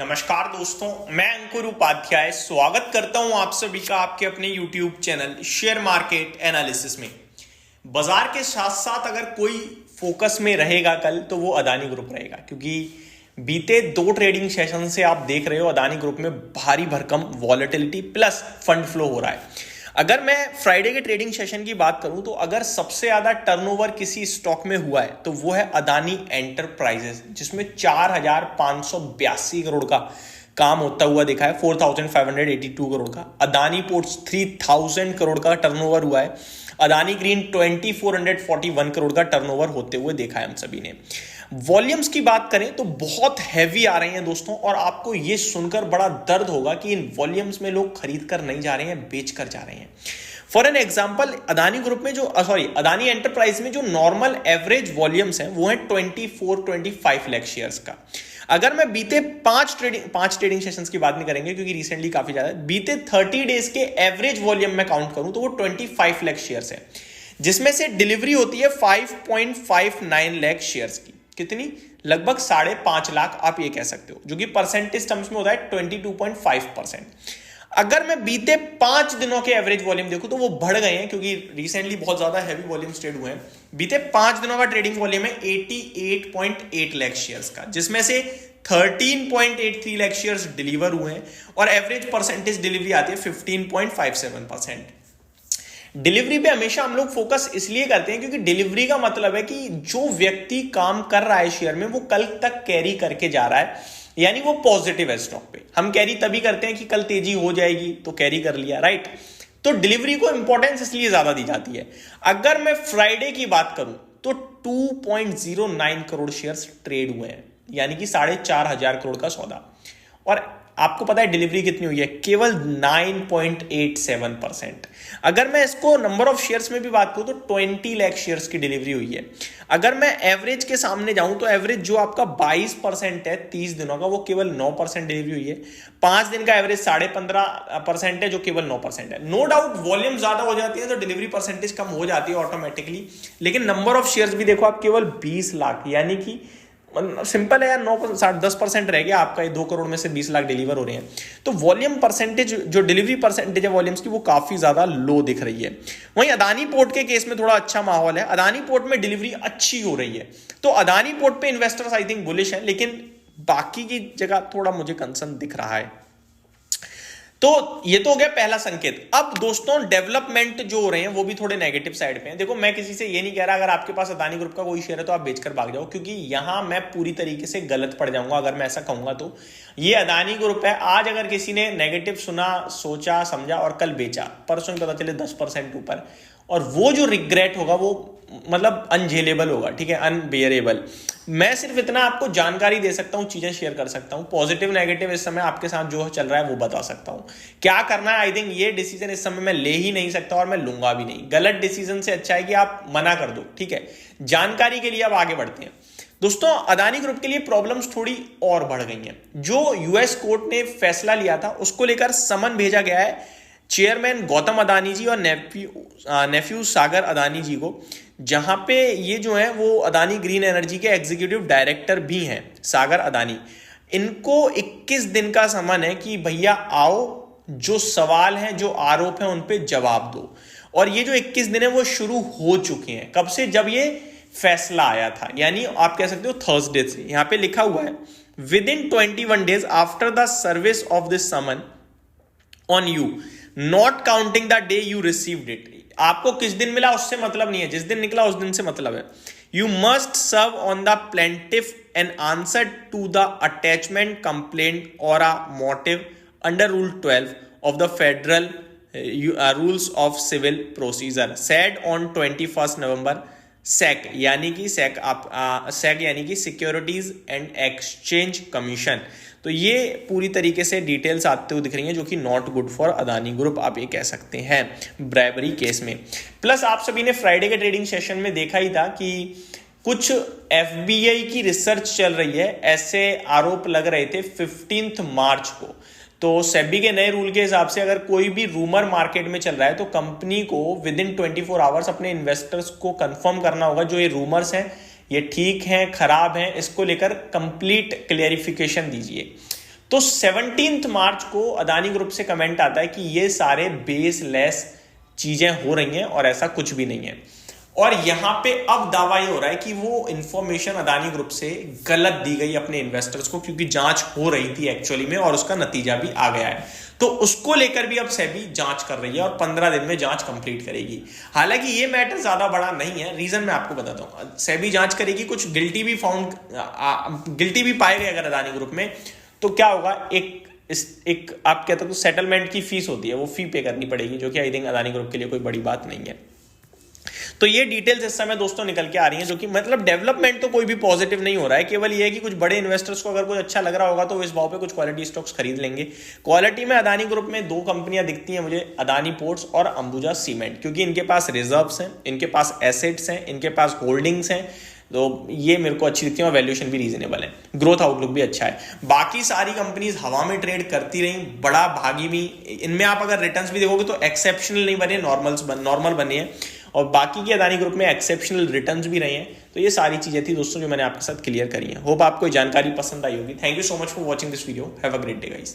नमस्कार दोस्तों, मैं अंकुर उपाध्याय स्वागत करता हूं आप सभी का आपके अपने YouTube channel share market analysis में। बाजार के साथ साथ अगर कोई फोकस में रहेगा कल तो वो अदानी ग्रुप रहेगा, क्योंकि बीते 2 ट्रेडिंग सेशन से आप देख रहे हो अदानी ग्रुप में भारी भरकम वॉलेटिलिटी प्लस फंड फ्लो हो रहा है। अगर मैं फ्राइडे के ट्रेडिंग सेशन की बात करूं तो अगर सबसे ज्यादा टर्नओवर किसी स्टॉक में हुआ है तो वो है अदानी एंटरप्राइजेस, जिसमें 4,582 करोड़ का काम होता हुआ दिखा है, 4,582 करोड़ का। अदानी पोर्ट्स 3,000 करोड़ का टर्नओवर हुआ है। अदानी ग्रीन 2,441 करोड़ का टर्नओवर होते हुए देखा है हम सभी ने। वॉल्यूम्स की बात करें तो बहुत हैवी आ रहे हैं दोस्तों, और आपको ये सुनकर बड़ा दर्द होगा कि इन वॉल्यूम्स में लोग खरीद कर नहीं जा रहे हैं, बेच कर जा रहे हैं। For an example, Adani group में अदानी एंटरप्राइज में जो नॉर्मल एवरेज वॉल्यूम्स हैं वो है 24-25 लाख शेयर्स का। अगर मैं बीते 5 ट्रेडिंग सेशंस की बात नहीं करेंगे क्योंकि रिसेंटली काफी ज्यादा, बीते 30 डेज के एवरेज वॉल्यूम में काउंट करूं तो वो 25 लाख शेयर्स है, जिसमें से डिलीवरी होती है 5.59 लाख शेयर्स की। कितनी? लगभग 5.5 लाख आप ये कह सकते हो, जो कि परसेंटेज टर्म्स में होता है 22.5%। अगर मैं बीते 5 दिनों के एवरेज वॉल्यूम देखूं तो वो बढ़ गए हैं, क्योंकि रिसेंटली बहुत ज्यादा हैवी वॉल्यूम ट्रेड हुए हैं। बीते 5 दिनों का ट्रेडिंग वॉल्यूम है 88.8 लाख शेयर्स का, जिसमें से 13.83 लाख शेयर्स डिलीवर हुए हैं और एवरेज परसेंटेज डिलीवरी आती है 15.57%। डिलीवरी पे हमेशा हम लोग फोकस इसलिए करते हैं क्योंकि डिलीवरी का मतलब है कि जो व्यक्ति काम कर रहा है शेयर में वो कल तक कैरी करके जा रहा है, यानी वो पॉजिटिव है स्टॉक पे। हम कैरी तभी करते हैं कि कल तेजी हो जाएगी तो कैरी कर लिया, राइट। तो डिलीवरी को इंपॉर्टेंस इसलिए ज्यादा दी जाती है। अगर मैं फ्राइडे की बात करूं तो 2.09 करोड़ शेयर्स ट्रेड हुए हैं, यानी कि 4,500 करोड़ का सौदा। और आपको पता है डिलीवरी कितनी हुई है? केवल 9.87%। अगर मैं इसको नंबर ऑफ शेयर्स में भी बात करूं तो 20 लाख शेयर्स की डिलीवरी हुई है। अगर मैं एवरेज के सामने जाऊं तो एवरेज जो आपका 22% है 30 दिनों का, वो केवल 9% डिलीवरी हुई है। 5 दिन का एवरेज 15.5% है, जो केवल 9% है। नो डाउट वॉल्यूम ज्यादा हो जाती है तो डिलीवरी परसेंटेज कम हो जाती है ऑटोमेटिकली, लेकिन नंबर ऑफ शेयर्स भी देखो आप, केवल 20 लाख, यानी कि सिंपल है यार, 10% रह गया आपका, 2 करोड़ में से 20 लाख डिलीवर हो रहे हैं। तो वॉल्यूम परसेंटेज, जो डिलीवरी परसेंटेज है वॉल्यूम्स की, वो काफी ज्यादा लो दिख रही है। वहीं अदानी पोर्ट के केस में थोड़ा अच्छा माहौल है। अदानी पोर्ट में डिलीवरी अच्छी हो रही है, तो अदानी पोर्ट पे इन्वेस्टर्स आई थिंक बुलिश है, लेकिन बाकी की जगह थोड़ा मुझे कंसर्न दिख रहा है। तो ये तो हो गया पहला संकेत। अब दोस्तों डेवलपमेंट जो हो रहे हैं वो भी थोड़े नेगेटिव साइड पे हैं। देखो, मैं किसी से ये नहीं कह रहा अगर आपके पास अदानी ग्रुप का कोई शेयर है तो आप बेचकर भाग जाओ, क्योंकि यहां मैं पूरी तरीके से गलत पड़ जाऊंगा अगर मैं ऐसा कहूंगा। तो ये अदानी ग्रुप है, आज अगर किसी ने नेगेटिव सुना, सोचा, समझा और कल बेचा, परसों पता चले 10% ऊपर, और वो जो रिग्रेट होगा वो मतलब अनझेलेबल होगा, ठीक है, अनबेयरेबल। मैं सिर्फ इतना आपको जानकारी दे सकता हूं, चीजें शेयर कर सकता हूं, पॉजिटिव नेगेटिव इस समय आपके साथ जो चल रहा है वो बता सकता हूं। क्या करना है, आई थिंक ये डिसीजन इस समय मैं ले ही नहीं सकता और मैं लूंगा भी नहीं। गलत डिसीजन से अच्छा है कि आप मना कर दो, ठीक है। जानकारी के लिए अब आगे बढ़ते हैं दोस्तों। अदानी ग्रुप के लिए प्रॉब्लम्स थोड़ी और बढ़ गई हैं। जो यूएस कोर्ट ने फैसला लिया था उसको लेकर समन भेजा गया है चेयरमैन गौतम अदानी जी और नेफ्यू सागर अदानी जी को, जहां पे ये जो है वो अदानी ग्रीन एनर्जी के एग्जीक्यूटिव डायरेक्टर भी हैं, सागर अदानी। इनको 21 दिन का समन है कि भैया आओ, जो सवाल हैं, जो आरोप हैं, उन पे जवाब दो। और ये जो 21 दिन है वो शुरू हो चुके हैं। कब से? जब ये फैसला आया था, यानी आप कह सकते हो थर्सडे से। यहां पे लिखा हुआ है within 21 days after the service of this summon on you, not counting the day you received it. आपको किस दिन मिला उससे मतलब नहीं है, जिस दिन निकला उस दिन से मतलब है। You must serve on the plaintiff an answer to the attachment complaint और a motive under rule 12 of the federal rules of civil procedure said on 21 November. सेक यानी कि सेक यानी कि सिक्योरिटीज एंड एक्सचेंज कमीशन। तो ये पूरी तरीके से डिटेल्स आते हुए दिख रही हैं, जो कि not good for Adani group आप ये कह सकते हैं ब्राइबरी केस में। प्लस आप सभी ने फ्राइडे के ट्रेडिंग सेशन में देखा ही था कि कुछ एफबीआई की रिसर्च चल रही है, ऐसे आरोप लग रहे थे 15 मार्च को। तो सेबी के नए रूल के हिसाब से अगर कोई भी रूमर मार्केट में चल रहा है तो कंपनी को विद इन 24 आवर्स अपने इन्वेस्टर्स को कंफर्म करना होगा जो ये रूमर्स हैं ये ठीक हैं, खराब हैं, इसको लेकर कंप्लीट क्लियरिफिकेशन दीजिए। तो 17 मार्च को अदानी ग्रुप से कमेंट आता है कि ये सारे बेसलेस चीजें हो रही हैं और ऐसा कुछ भी नहीं है। और यहां पे अब दावा ये हो रहा है कि वो इंफॉर्मेशन अदानी ग्रुप से गलत दी गई अपने इन्वेस्टर्स को, क्योंकि जांच हो रही थी एक्चुअली में और उसका नतीजा भी आ गया है। तो उसको लेकर भी अब सेबी जांच कर रही है और 15 दिन में जांच कंप्लीट करेगी। हालांकि ये मैटर ज्यादा बड़ा नहीं है, रीजन मैं आपको बताता हूं। सेबी जांच करेगी, कुछ गिल्टी भी पाए गए अगर अदानी ग्रुप में, तो क्या होगा, एक आप कहते हो सेटलमेंट की फीस होती है, वो फी पे करनी पड़ेगी, जो कि आई थिंक अदानी ग्रुप के लिए कोई बड़ी बात नहीं है। तो ये डिटेल्स इस समय दोस्तों निकल के आ रही हैं, जो कि मतलब डेवलपमेंट तो कोई भी पॉजिटिव नहीं हो रहा है, केवल ये है कि कुछ बड़े इन्वेस्टर्स को अगर कुछ अच्छा लग रहा होगा तो इस भाव पे कुछ क्वालिटी स्टॉक्स खरीद लेंगे। क्वालिटी में अदानी ग्रुप में 2 कंपनियां दिखती हैं मुझे, अदानी पोर्ट्स और अंबुजा सीमेंट, क्योंकि इनके पास रिजर्व्स हैं, इनके पास एसेट्स हैं, इनके पास होल्डिंग्स हैं, तो ये मेरे को अच्छी दिखती है और वैल्यूएशन भी रीजनेबल है, ग्रोथ आउटलुक भी अच्छा है। बाकी सारी कंपनीज हवा में ट्रेड करती रही, बड़ा भागी भी, इनमें आप अगर रिटर्न्स भी देखोगे तो एक्सेप्शनल नहीं बने, नॉर्मल बने हैं, और बाकी की अदानी ग्रुप में एक्सेप्शनल रिटर्न्स भी रहे हैं। तो ये सारी चीजें थी दोस्तों जो मैंने आपके साथ क्लियर करी हैं। होप आपको जानकारी पसंद आई होगी। Thank you so much for watching this video. Have a great day guys.